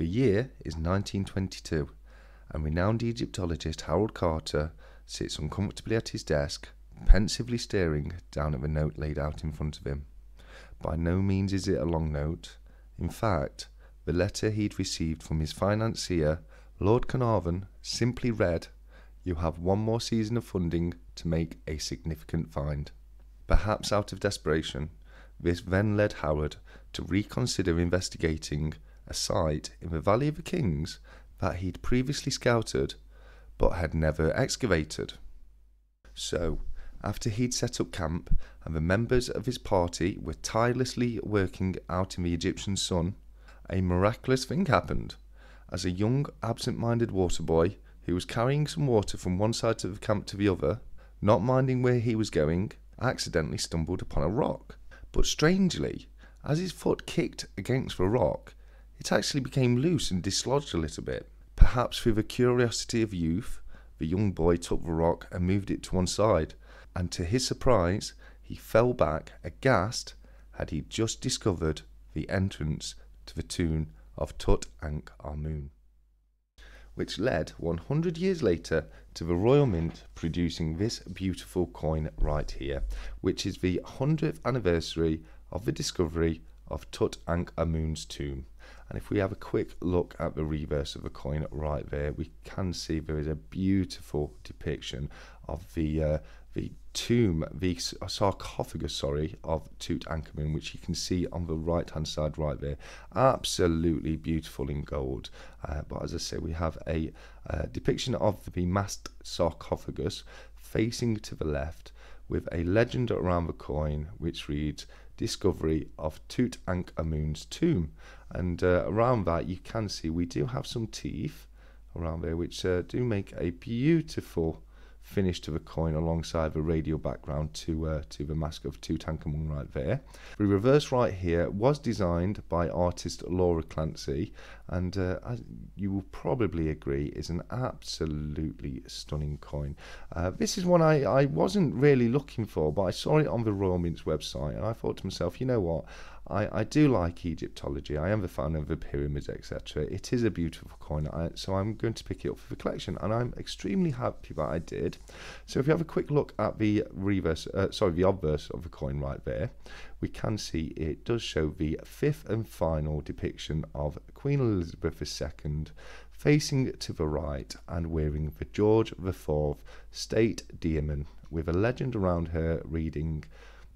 The year is 1922, and renowned Egyptologist Harold Carter sits uncomfortably at his desk, pensively staring down at the note laid out in front of him. By no means is it a long note. In fact, the letter he'd received from his financier, Lord Carnarvon, simply read, "You have one more season of funding to make a significant find." Perhaps out of desperation, this then led Howard to reconsider investigating a site in the Valley of the Kings that he'd previously scouted but had never excavated. So, after he'd set up camp and the members of his party were tirelessly working out in the Egyptian sun, a miraculous thing happened. As a young, absent-minded water boy who was carrying some water from one side of the camp to the other, not minding where he was going, accidentally stumbled upon a rock. But strangely, as his foot kicked against the rock, it actually became loose and dislodged a little bit. Perhaps through the curiosity of youth, the young boy took the rock and moved it to one side, and to his surprise, he fell back aghast had he just discovered the entrance to the tomb of Tutankhamun, which led 100 years later to the Royal Mint producing this beautiful coin right here, which is the 100th anniversary of the discovery of Tutankhamun's tomb. And if we have a quick look at the reverse of the coin right there, we can see there is a beautiful depiction of the tomb, the sarcophagus, of Tutankhamun, which you can see on the right hand side right there. Absolutely beautiful in gold. But as I say, we have a depiction of the masked sarcophagus facing to the left with a legend around the coin which reads, "Discovery of Tutankhamun's tomb." And around that you can see we do have some teeth around there which do make a beautiful finish to the coin alongside the radial background to the mask of Tutankhamun right there. The reverse right here was designed by artist Laura Clancy, and as you will probably agree is an absolutely stunning coin. This is one I wasn't really looking for, but I saw it on the Royal Mint's website and I thought to myself, you know what, I do like Egyptology, I am a fan of the pyramids, etc. It is a beautiful coin, so I'm going to pick it up for the collection, and I'm extremely happy that I did. So if you have a quick look at the obverse of the coin right there, we can see it does show the fifth and final depiction of Queen Elizabeth II facing to the right and wearing the George IV state diamond with a legend around her reading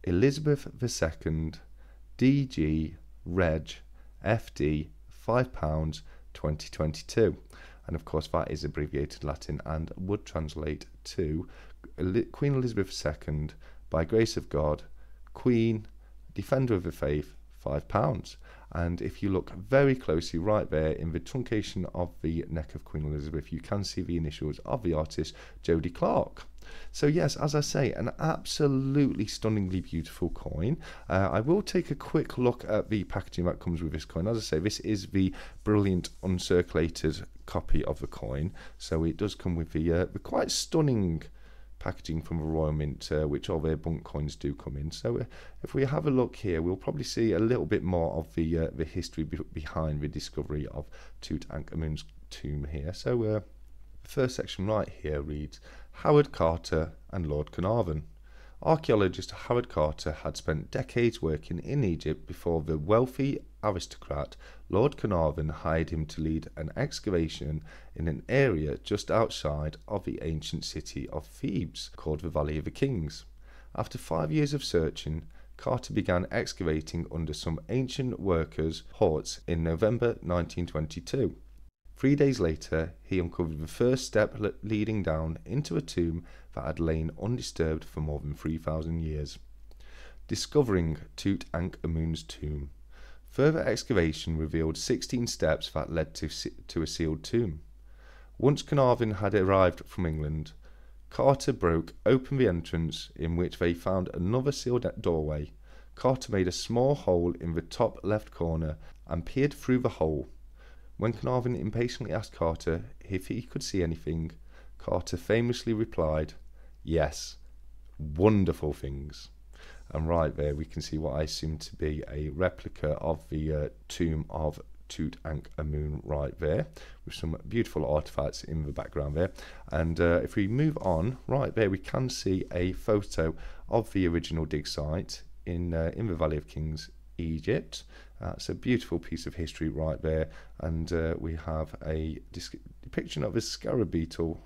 Elizabeth II DG Reg FD £5 2022, and of course that is abbreviated Latin and would translate to Queen Elizabeth II, by grace of God, Queen, Defender of the Faith, £5. And if you look very closely right there in the truncation of the neck of Queen Elizabeth, you can see the initials of the artist Jodie Clark. So yes, as I say, an absolutely stunningly beautiful coin. I will take a quick look at the packaging that comes with this coin. As I say, this is the brilliant uncirculated copy of the coin, so it does come with the quite stunning packaging from the Royal Mint, which all their bunk coins do come in. So if we have a look here, we'll probably see a little bit more of the history behind the discovery of Tutankhamun's tomb here. So the first section right here reads, Howard Carter and Lord Carnarvon. Archaeologist Howard Carter had spent decades working in Egypt before the wealthy aristocrat Lord Carnarvon hired him to lead an excavation in an area just outside of the ancient city of Thebes called the Valley of the Kings. After 5 years of searching, Carter began excavating under some ancient workers' huts in November 1922. 3 days later, he uncovered the first step leading down into a tomb that had lain undisturbed for more than 3,000 years. Discovering Tutankhamun's tomb. Further excavation revealed 16 steps that led to a sealed tomb. Once Carnarvon had arrived from England, Carter broke open the entrance, in which they found another sealed doorway. Carter made a small hole in the top left corner and peered through the hole. When Carnarvon impatiently asked Carter if he could see anything, Carter famously replied, "Yes, wonderful things." And right there we can see what I assume to be a replica of the tomb of Tutankhamun right there, with some beautiful artifacts in the background there. And if we move on, right there we can see a photo of the original dig site in the Valley of Kings, Egypt. It's a beautiful piece of history right there, and we have a depiction of a scarab beetle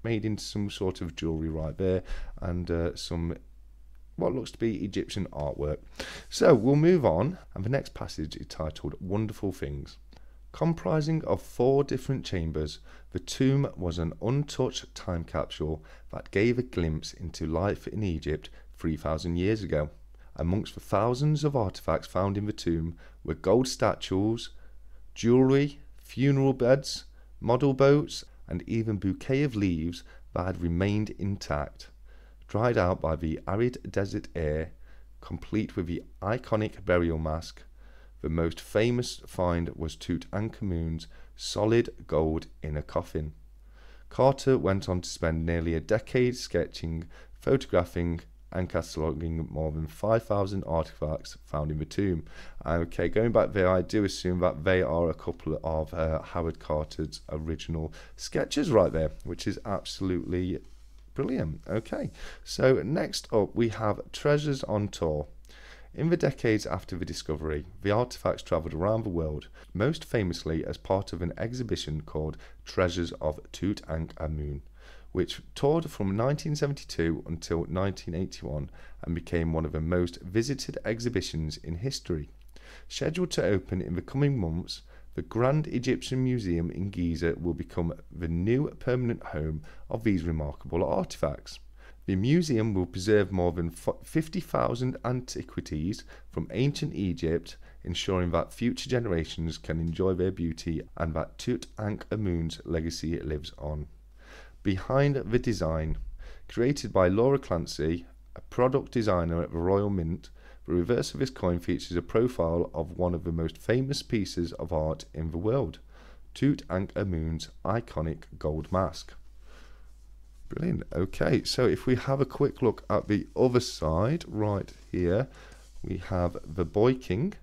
made into some sort of jewellery right there, and some what looks to be Egyptian artwork. So we'll move on, and the next passage is titled Wonderful Things. Comprising of 4 different chambers, the tomb was an untouched time capsule that gave a glimpse into life in Egypt 3,000 years ago. Amongst the thousands of artifacts found in the tomb were gold statues, jewellery, funeral beds, model boats, and even a bouquet of leaves that had remained intact, dried out by the arid desert air, complete with the iconic burial mask. The most famous find was Tutankhamun's solid gold inner coffin. Carter went on to spend nearly a decade sketching, photographing, and cataloguing more than 5,000 artifacts found in the tomb. Okay, going back there, I do assume that they are a couple of Howard Carter's original sketches right there, which is absolutely brilliant. Okay, so next up we have Treasures on Tour. In the decades after the discovery, the artifacts travelled around the world, most famously as part of an exhibition called Treasures of Tutankhamun, which toured from 1972 until 1981 and became one of the most visited exhibitions in history. Scheduled to open in the coming months, the Grand Egyptian Museum in Giza will become the new permanent home of these remarkable artifacts. The museum will preserve more than 50,000 antiquities from ancient Egypt, ensuring that future generations can enjoy their beauty and that Tutankhamun's legacy lives on. Behind the design, created by Laura Clancy, a product designer at the Royal Mint, the reverse of this coin features a profile of one of the most famous pieces of art in the world, Tutankhamun's iconic gold mask. Brilliant. Okay, so if we have a quick look at the other side, right here, we have the Boy King.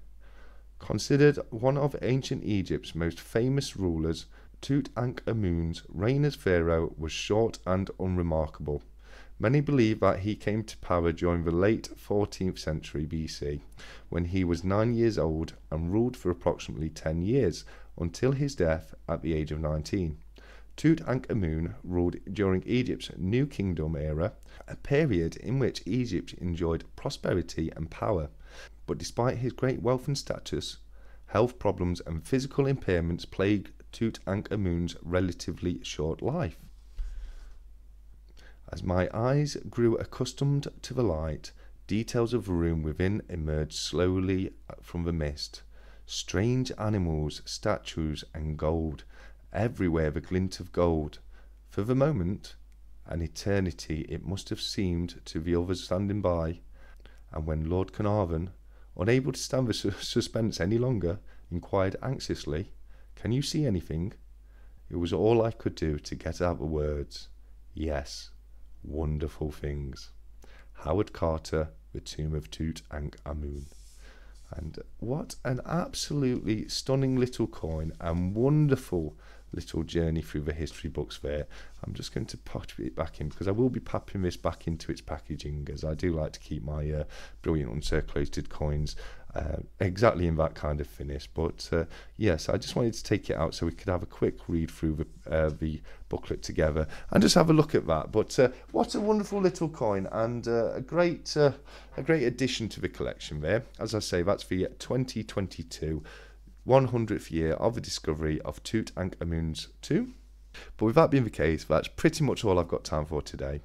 Considered one of ancient Egypt's most famous rulers, Tutankhamun's reign as pharaoh was short and unremarkable. Many believe that he came to power during the late 14th century BC, when he was 9 years old and ruled for approximately 10 years, until his death at the age of 19. Tutankhamun ruled during Egypt's New Kingdom era, a period in which Egypt enjoyed prosperity and power. But despite his great wealth and status, health problems and physical impairments plagued Tutankhamun's relatively short life. As my eyes grew accustomed to the light, details of the room within emerged slowly from the mist. Strange animals, statues, and gold. Everywhere the glint of gold. For the moment, an eternity it must have seemed to the others standing by, and when Lord Carnarvon, unable to stand the suspense any longer, inquired anxiously, "Can you see anything?" It was all I could do to get out the words, "Yes, wonderful things." Howard Carter, The Tomb of Tutankhamun. And what an absolutely stunning little coin and wonderful little journey through the history books there. I'm just going to pop it back in because I will be popping this back into its packaging, as I do like to keep my brilliant uncirculated coins exactly in that kind of finish. But yes, I just wanted to take it out so we could have a quick read through the booklet together and just have a look at that. But what a wonderful little coin, and a great addition to the collection there. As I say, that's the 2022 100th year of the discovery of Tutankhamun's tomb. But with that being the case, that's pretty much all I've got time for today.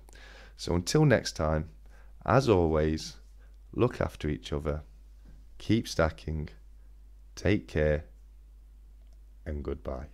So until next time, as always, look after each other, keep stacking, take care, and goodbye.